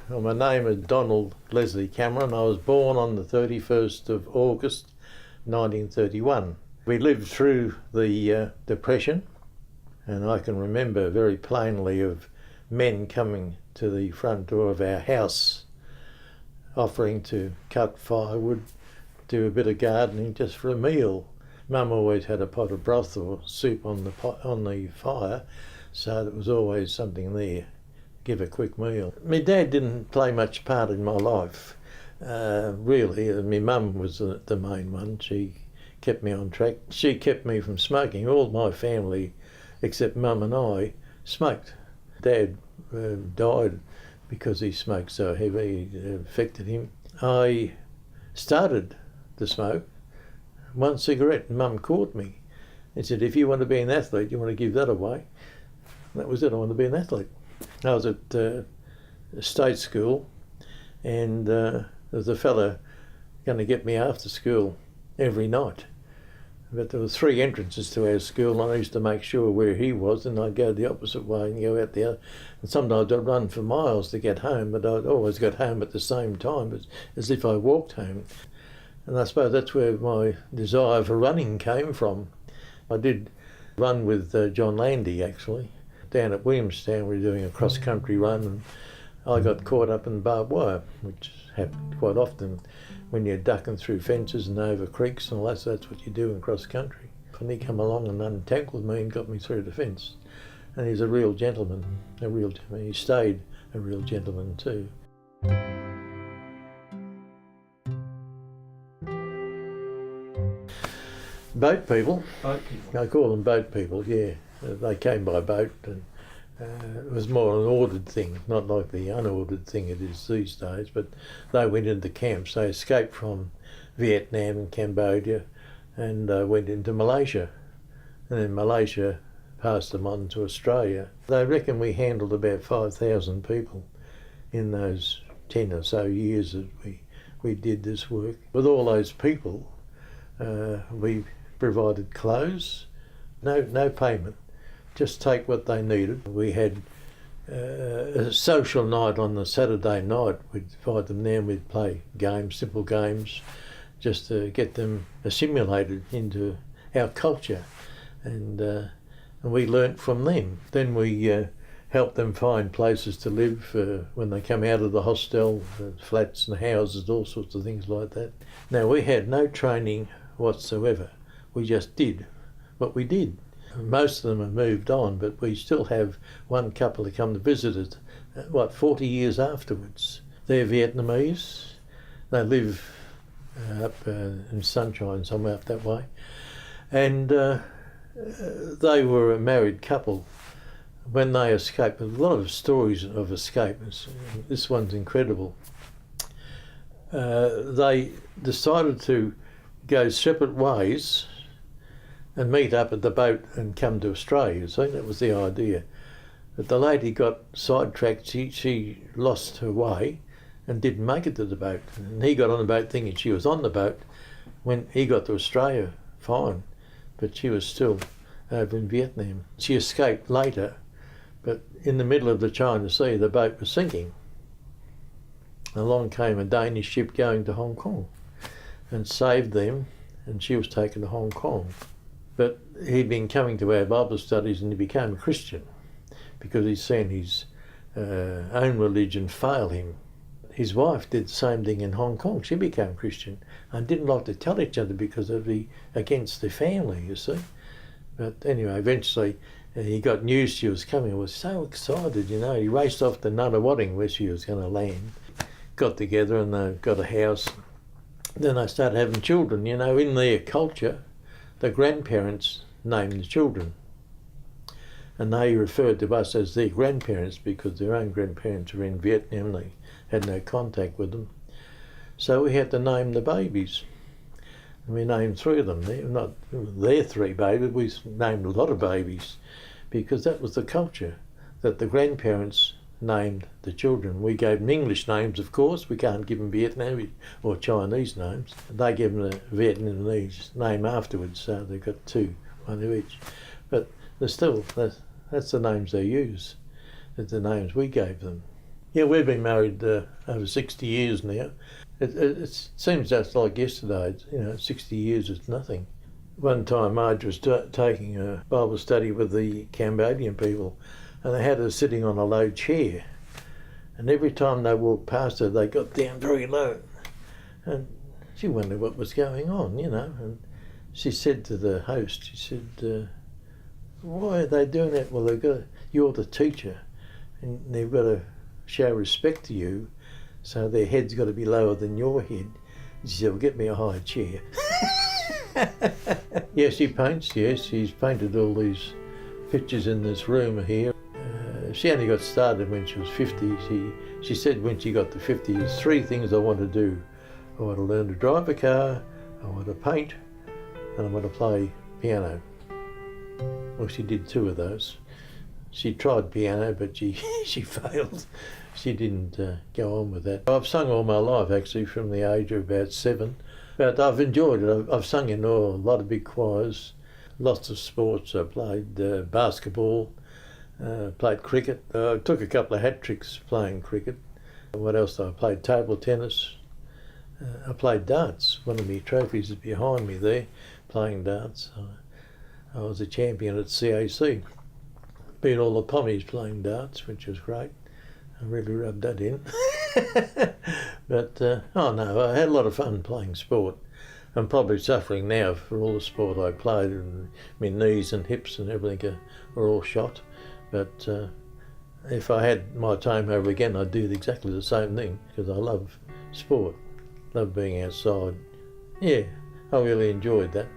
Well, my name is Donald Leslie Cameron. I was born on the 31st of August 1931. We lived through the Depression, and I can remember very plainly of men coming to the front door of our house offering to cut firewood, do a bit of gardening just for a meal. Mum always had a pot of broth or soup on the fire, so there was always something there. Give a quick meal. My dad didn't play much part in my life, really. My mum was the main one. She kept me on track. She kept me from smoking. All my family, except Mum and I, smoked. Dad died because he smoked so heavy, it affected him. I started to smoke. One cigarette, and Mum caught me and said, if you want to be an athlete, you want to give that away. And that was it, I wanted to be an athlete. I was at state school, and there was a fella going to get me after school every night. But there were 3 entrances to our school, and I used to make sure where he was, and I'd go the opposite way and go out the other. And sometimes I'd run for miles to get home, but I'd always got home at the same time, as if I walked home. And I suppose that's where my desire for running came from. I did run with John Landy, actually. Down at Williamstown, we were doing a cross-country run, and I got caught up in barbed wire, which happened quite often when you're ducking through fences and over creeks and all that, so that's what you do in cross-country. And he came along and untangled me and got me through the fence. And he's a real gentleman, He stayed a real gentleman too. Boat people. Boat people. I call them boat people, yeah. They came by boat, and it was more an ordered thing, not like the unordered thing it is these days, but they went into camps. They escaped from Vietnam and Cambodia and went into Malaysia. And then Malaysia passed them on to Australia. They reckon we handled about 5,000 people in those 10 or so years that we did this work. With all those people, we provided clothes, no payment. Just take what they needed. We had a social night on the Saturday night. We'd invite them there and we'd play games, simple games, just to get them assimilated into our culture. And we learnt from them. Then we helped them find places to live when they come out of the hostel, the flats and houses, all sorts of things like that. Now, we had no training whatsoever. We just did what we did. Most of them have moved on, but we still have one couple that come to visit us, 40 years afterwards. They're Vietnamese. They live up in Sunshine, somewhere up that way. And they were a married couple. When they escaped, a lot of stories of escape. This one's incredible. They decided to go separate ways and meet up at the boat and come to Australia. So that was the idea. But the lady got sidetracked. She lost her way and didn't make it to the boat. And he got on the boat thinking she was on the boat. When he got to Australia, fine, but she was still over in Vietnam. She escaped later, but in the middle of the China Sea, the boat was sinking. Along came a Danish ship going to Hong Kong and saved them, and she was taken to Hong Kong. But he'd been coming to our Bible studies and he became a Christian because he'd seen his own religion fail him. His wife did the same thing in Hong Kong. She became Christian and didn't like to tell each other because it would be against the family, you see. But anyway, eventually he got news she was coming. He was so excited, you know. He raced off to Nunawading where she was going to land. Got together and they got a house. Then they started having children, you know, in their culture. The grandparents named the children, and they referred to us as their grandparents because their own grandparents were in Vietnam. They had no contact with them, so we had to name the babies. And we named 3 of them. They're not their 3 babies. We named a lot of babies because that was the culture, that the grandparents named the children. We gave them English names, of course. We can't give them Vietnamese or Chinese names. They gave them the Vietnamese name afterwards, so they've got 2, one of each. But they're still, that's the names they use. That's the names we gave them. Yeah, we've been married over 60 years now. It seems just like yesterday. 60 years is nothing. One time Marge was taking a Bible study with the Cambodian people, and they had her sitting on a low chair. And every time they walked past her, they got down very low. And she wondered what was going on, And she said to the host, she said, why are they doing that? Well, you're the teacher, and they've got to show respect to you, so their head's got to be lower than your head. And she said, well, get me a higher chair. Yes, she paints, yes. She's painted all these pictures in this room here. She only got started when she was 50. She said when she got to 50, there's 3 things I want to do. I want to learn to drive a car, I want to paint, and I want to play piano. Well, she did 2 of those. She tried piano, but she failed. She didn't go on with that. I've sung all my life, actually, from the age of about 7. But I've enjoyed it. I've sung in a lot of big choirs, lots of sports. I played basketball, played cricket. I took a couple of hat tricks playing cricket. What else? I played table tennis. I played darts. One of my trophies is behind me there, playing darts. I was a champion at CAC. Beat all the pommies playing darts, which was great. I really rubbed that in. But, I had a lot of fun playing sport. I'm probably suffering now for all the sport I played, and my knees and hips and everything are all shot. But if I had my time over again, I'd do exactly the same thing, because I love sport, love being outside. Yeah, I really enjoyed that.